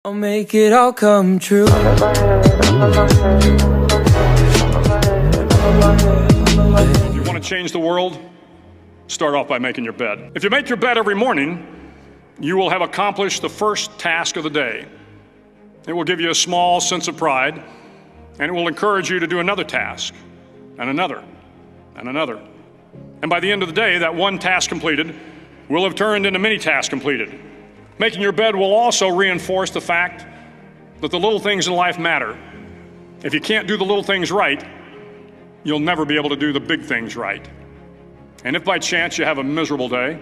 I'll make it all come true. If you want to change the world, start off by making your bed. If you make your bed every morning, you will have accomplished the first task of the day. It will give you a small sense of pride, and it will encourage you to do another task, and another, and another. And by the end of the day, that one task completed will have turned into many tasks completed. Making your bed will also reinforce the fact that the little things in life matter. If you can't do the little things right, you'll never be able to do the big things right. And if by chance you have a miserable day,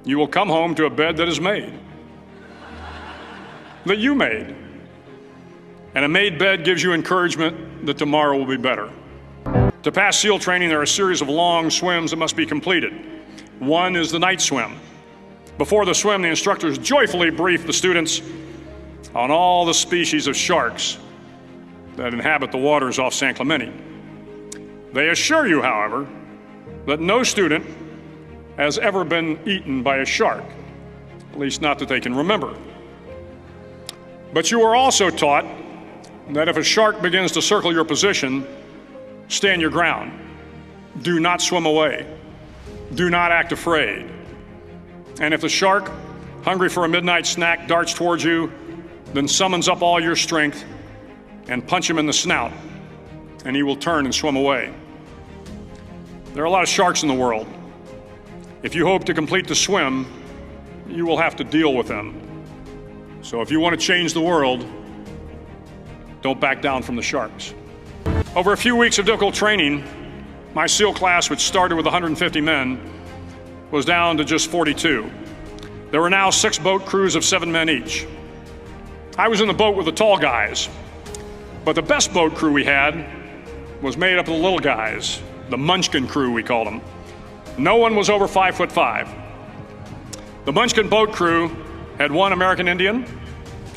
you will come home to a bed that is made, that you made. And a made bed gives you encouragement that tomorrow will be better. To pass SEAL training, there are a series of long swims that must be completed. One is the night swim. Before the swim, the instructors joyfully brief the students on all the species of sharks that inhabit the waters off San Clemente. They assure you, however, that no student has ever been eaten by a shark, at least not that they can remember. But you are also taught that if a shark begins to circle your position, stand your ground. Do not swim away. Do not act afraid. And if the shark, hungry for a midnight snack, darts towards you, then summons up all your strength and punch him in the snout, and he will turn and swim away. There are a lot of sharks in the world. If you hope to complete the swim, you will have to deal with them. So if you want to change the world, don't back down from the sharks. Over a few weeks of difficult training, my SEAL class, which started with 150 men, was down to just 42. There were now 6 boat crews of 7 men each. I was in the boat with the tall guys, but the best boat crew we had was made up of the little guys, the Munchkin crew, we called them. No one was over 5'5". The Munchkin boat crew had 1 American Indian,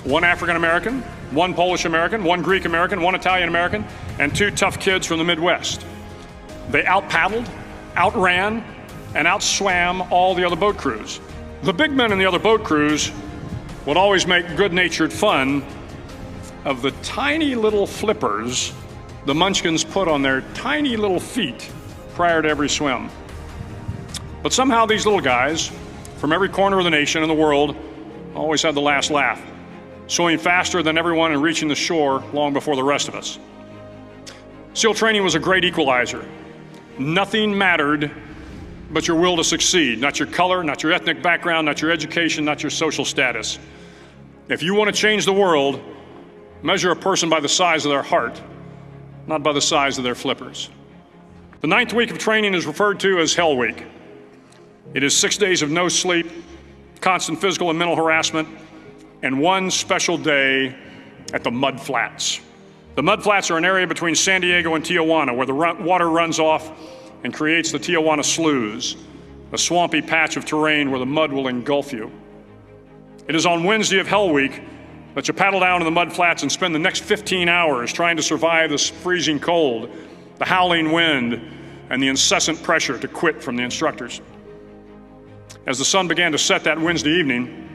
1 African American, 1 Polish American, 1 Greek American, 1 Italian American, and 2 tough kids from the Midwest. They out-paddled, outran, and outswam all the other boat crews. The big men in the other boat crews would always make good-natured fun of the tiny little flippers the Munchkins put on their tiny little feet prior to every swim. But somehow these little guys from every corner of the nation and the world always had the last laugh, swimming faster than everyone and reaching the shore long before the rest of us. SEAL training was a great equalizer. Nothing mattered but your will to succeed, not your color, not your ethnic background, not your education, not your social status. If you want to change the world, measure a person by the size of their heart, not by the size of their flippers. The 9th week of training is referred to as Hell Week. It is 6 days of no sleep, constant physical and mental harassment, and 1 special day at the Mud Flats. The Mud Flats are an area between San Diego and Tijuana where the water runs off and creates the Tijuana Sloughs, a swampy patch of terrain where the mud will engulf you. It is on Wednesday of Hell Week that you paddle down to the Mud Flats and spend the next 15 hours trying to survive the freezing cold, the howling wind, and the incessant pressure to quit from the instructors. As the sun began to set that Wednesday evening,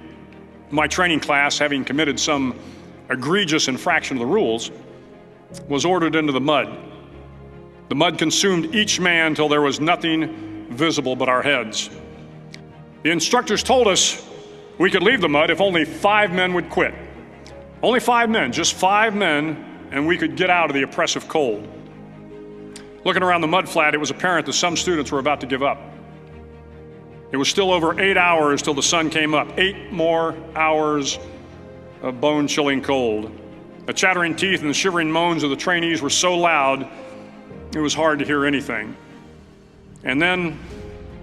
my training class, having committed some egregious infraction of the rules, was ordered into the mud. The mud consumed each man till there was nothing visible but our heads. The instructors told us we could leave the mud if only 5 men would quit. Only 5 men, just 5 men, and we could get out of the oppressive cold. Looking around the mud flat, it was apparent that some students were about to give up. It was still over 8 hours till the sun came up. 8 more hours of bone-chilling cold. The chattering teeth and the shivering moans of the trainees were so loud, it was hard to hear anything. And then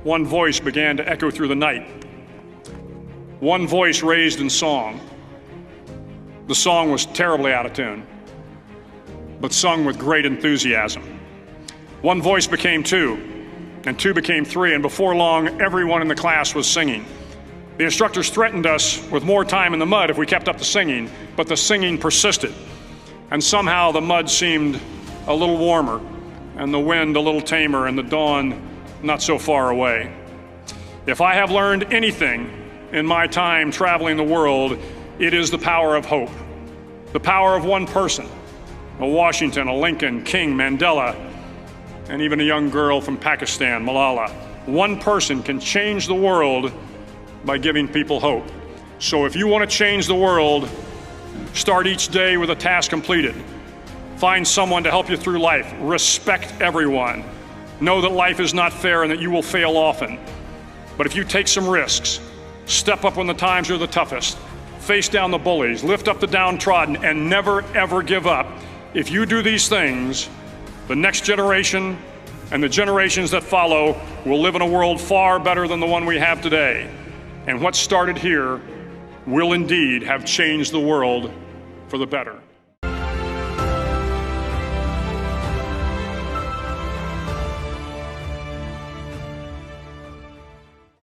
one voice began to echo through the night. One voice raised in song. The song was terribly out of tune, but sung with great enthusiasm. One voice became 2, and 2 became 3, and before long, everyone in the class was singing. The instructors threatened us with more time in the mud if we kept up the singing, but the singing persisted. And somehow the mud seemed a little warmer, and the wind a little tamer, and the dawn not so far away. If I have learned anything in my time traveling the world, It is the power of hope, the power of one person, a Washington, a Lincoln, King, Mandela, and even a young girl from Pakistan, Malala. One person can change the world by giving people hope. So if you want to change the world, start each day with a task completed. Find someone to help you through life. Respect everyone. Know that life is not fair and that you will fail often. But if you take some risks, step up when the times are the toughest, face down the bullies, lift up the downtrodden, and never ever give up, if you do these things, the next generation and the generations that follow will live in a world far better than the one we have today. And what started here will indeed have changed the world for the better.